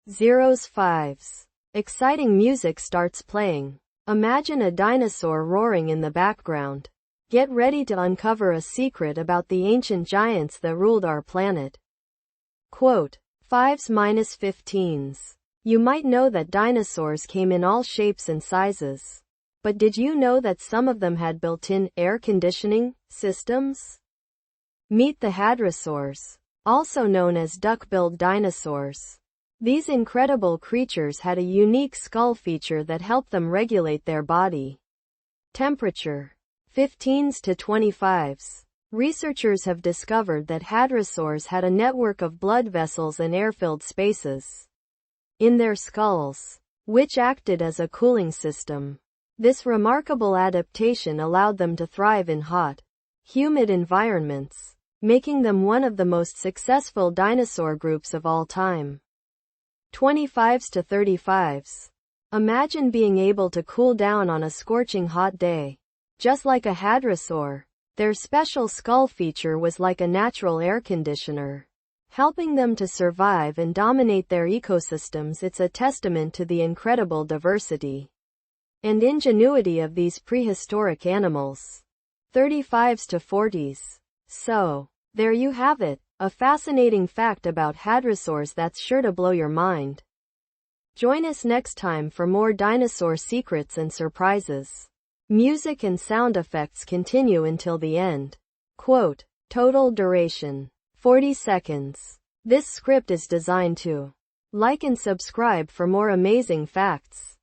Zeros, fives. Exciting music starts playing. Imagine a dinosaur roaring in the background. Get ready to uncover a secret about the ancient giants that ruled our planet. Quote, 5s minus 15s. You might know that dinosaurs came in all shapes and sizes. But did you know that some of them had built-in air conditioning systems? Meet the hadrosaurs, also known as duck-billed dinosaurs. These incredible creatures had a unique skull feature that helped them regulate their body temperature. 15s to 25s. Researchers have discovered that hadrosaurs had a network of blood vessels and air-filled spaces in their skulls, which acted as a cooling system. This remarkable adaptation allowed them to thrive in hot, humid environments, making them one of the most successful dinosaur groups of all time. 25s to 35s. Imagine being able to cool down on a scorching hot day. Just like a hadrosaur, their special skull feature was like a natural air conditioner, helping them to survive and dominate their ecosystems. It's a testament to the incredible diversity and ingenuity of these prehistoric animals. 35s to 40s. So, there you have it. A fascinating fact about hadrosaurs that's sure to blow your mind. Join us next time for more dinosaur secrets and surprises. Music and sound effects continue until the end. Quote, total duration, 40 seconds. This script is designed to like and subscribe for more amazing facts.